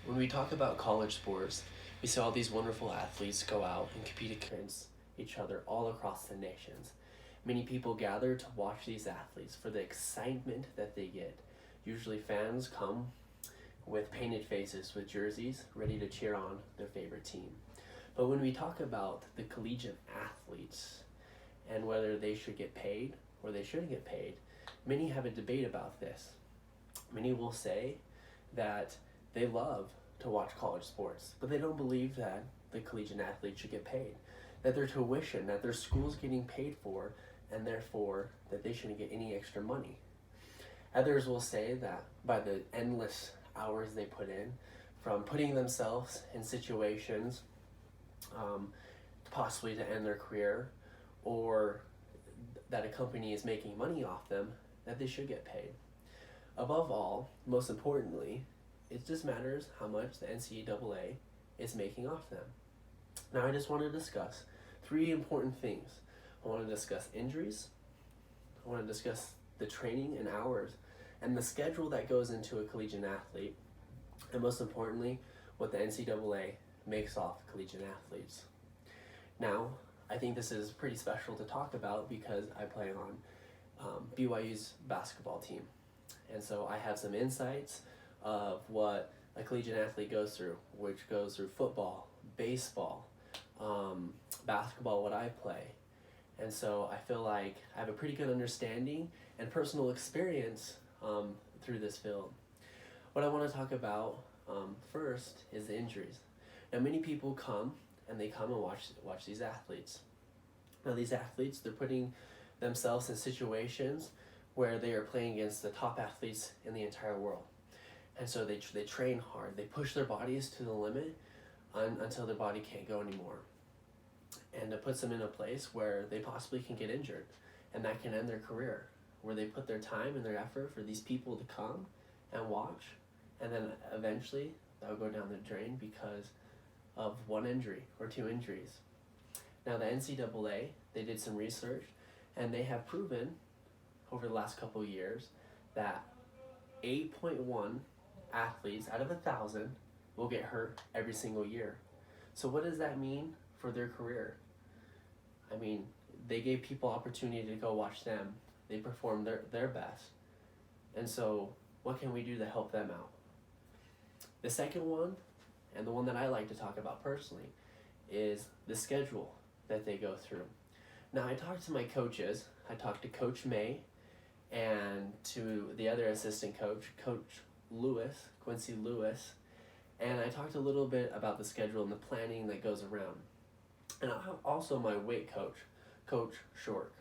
When we talk about college sports, we see all these wonderful athletes go out and compete against each other all across the nations. Many people gather to watch these athletes for the excitement that they get. Usually, fans come with painted faces with jerseys ready to cheer on their favorite team. But when we talk about the collegiate athletes and whether they should get paid or they shouldn't get paid, many have a debate about this. Many will say that they love to watch college sports, but they don't believe that the collegiate athlete should get paid, that their tuition, that their school's getting paid for, and therefore that they shouldn't get any extra money. Others will say that by the endless hours they put in, from putting themselves in situations um, possibly to end their career, or that a company is making money off them, that they should get paid. Above all, most importantly, it just matters how much the NCAA is making off them. Now, I just want to discuss three important things. I want to discuss injuries, I want to discuss the training and hours, and the schedule that goes into a collegiate athlete, and most importantly, what the NCAA makes off collegiate athletes. Now, I think this is pretty special to talk about because I play on BYU's basketball team. And so I have some insights of what a collegiate athlete goes through, which goes through football, baseball, basketball, what I play. And so I feel like I have a pretty good understanding and personal experience through this field. What I want to talk about first is the injuries. Now, many people come and they come and watch these athletes. Now, these athletes, they're putting themselves in situations where they are playing against the top athletes in the entire world. And so they train hard. They push their bodies to the limit until their body can't go anymore. And it puts them in a place where they possibly can get injured, and that can end their career, where they put their time and their effort for these people to come and watch, and then eventually that will go down the drain because of one injury or two injuries. Now, the NCAA, they did some research, and they have proven over the last couple of years that 8.1 athletes out of 1,000 will get hurt every single year. So what does that mean for their career? I mean, they gave people opportunity to go watch them. They performed their best. And so what can we do to help them out? The second one, and the one that I like to talk about personally, is the schedule that they go through. Now, I talked to my coaches. I talked to Coach May and to the other assistant coach, Coach Lewis, Quincy Lewis, and I talked a little bit about the schedule and the planning that goes around. And I have also my weight coach, Coach Short.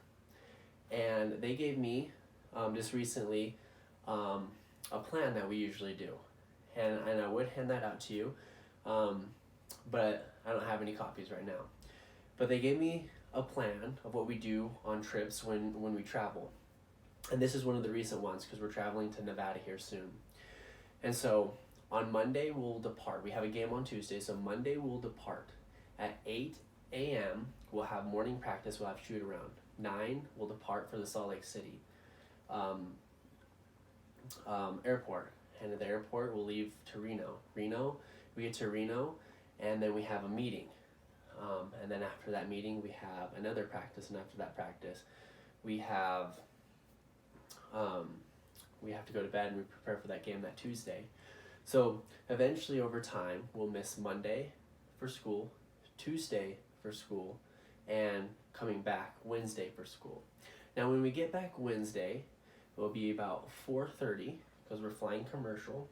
And they gave me just recently a plan that we usually do. And I would hand that out to you, but I don't have any copies right now. But they gave me a plan of what we do on trips when we travel. And this is one of the recent ones because we're traveling to Nevada here soon. And so on Monday we'll depart. We have a game on Tuesday, so Monday we'll depart. At 8 a.m. we'll have morning practice, we'll have shoot around. 9 we'll depart for the Salt Lake City airport. And at the airport we'll leave to Reno. We get to Reno and then we have a meeting. And then after that meeting we have another practice, and after that practice we have to go to bed and we prepare for that game that Tuesday. So eventually over time we'll miss Monday for school, Tuesday for school, and coming back Wednesday for school. Now when we get back Wednesday, it will be about 4:30 because we're flying commercial,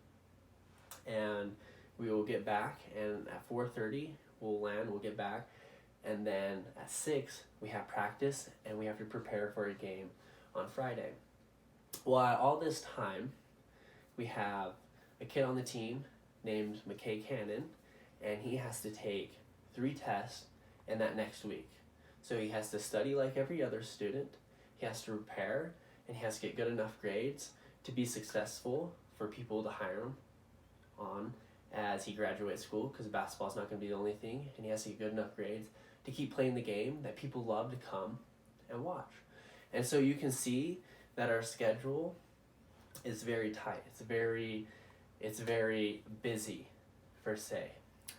and we will get back, and at 4:30 we'll land, we'll get back, and then at 6 we have practice and we have to prepare for a game on Friday. Well, at all this time, we have a kid on the team named McKay Cannon, and he has to take 3 tests in that next week. So he has to study like every other student, he has to prepare, and he has to get good enough grades to be successful for people to hire him on as he graduates school, because basketball's not going to be the only thing, and he has to get good enough grades to keep playing the game that people love to come and watch. And so you can see that our schedule is very tight. It's very busy. per se.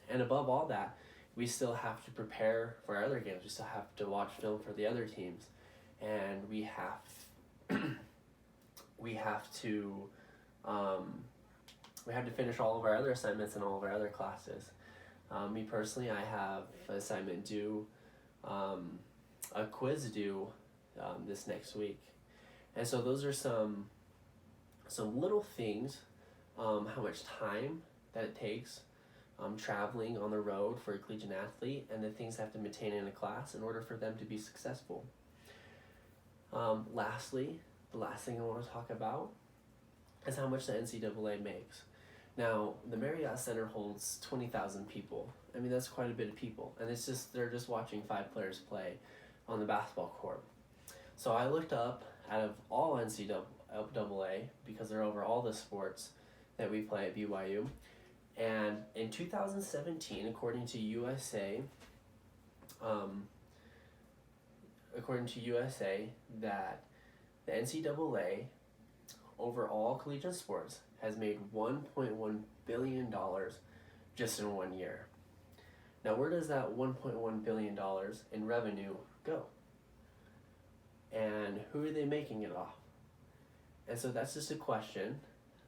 And above all that, we still have to prepare for our other games. We still have to watch film for the other teams, and we have to finish all of our other assignments and all of our other classes. Me personally, I have an assignment due, a quiz due this next week, and so those are some little things, how much time that it takes, traveling on the road for a collegiate athlete, and the things they have to maintain in a class in order for them to be successful. Lastly, the last thing I want to talk about is how much the NCAA makes. Now, the Marriott Center holds 20,000 people. I mean, that's quite a bit of people, and they're just watching 5 players play on the basketball court. So I looked up, out of all NCAA, because they're over all the sports that we play at BYU, and in 2017, according to USA, that the NCAA, over all collegiate sports, has made $1.1 billion just in 1 year. Now, where does that $1.1 billion in revenue go? And who are they making it off? And so that's just a question.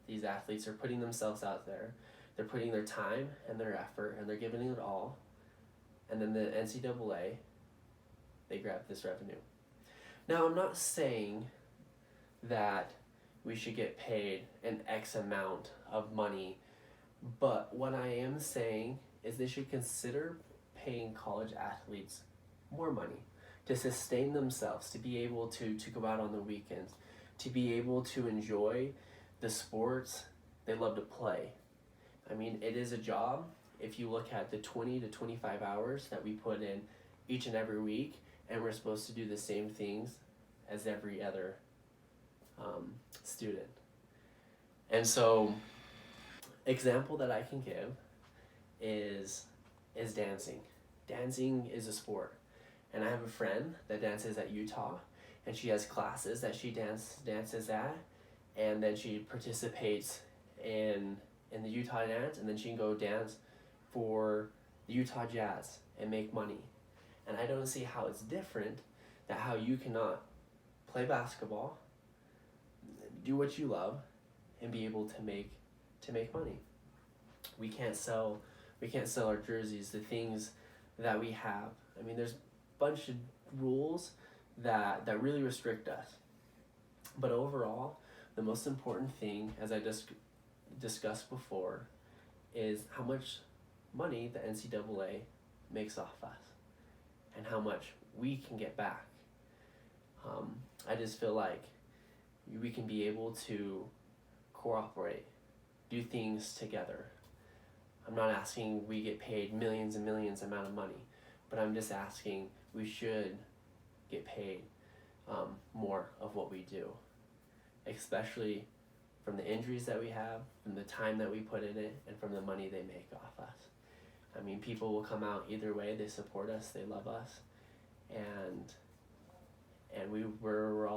These athletes are putting themselves out there. They're putting their time and their effort, and they're giving it all. And then the NCAA, they grab this revenue. Now, I'm not saying that we should get paid an X amount of money, but what I am saying is they should consider paying college athletes more money to sustain themselves, to be able to go out on the weekends, to be able to enjoy the sports they love to play. I mean, it is a job. If you look at the 20 to 25 hours that we put in each and every week, and we're supposed to do the same things as every other student. And so, example that I can give is dancing. Dancing is a sport. And I have a friend that dances at Utah, and she has classes that she dances at, and then she participates in the Utah dance, and then she can go dance for the Utah Jazz and make money. And I don't see how it's different, that how you cannot play basketball, do what you love, and be able to make money. We can't sell our jerseys, the things that we have. I mean, there's a bunch of rules that really restrict us. But overall, the most important thing, as I just discussed before, is how much money the NCAA makes off us and how much we can get back. I just feel like we can be able to cooperate, do things together. I'm not asking we get paid millions and millions amount of money, but I'm just asking we should get paid more of what we do, especially from the injuries that we have, from the time that we put in it, and from the money they make off us. I mean, people will come out either way. They support us, they love us, and we're all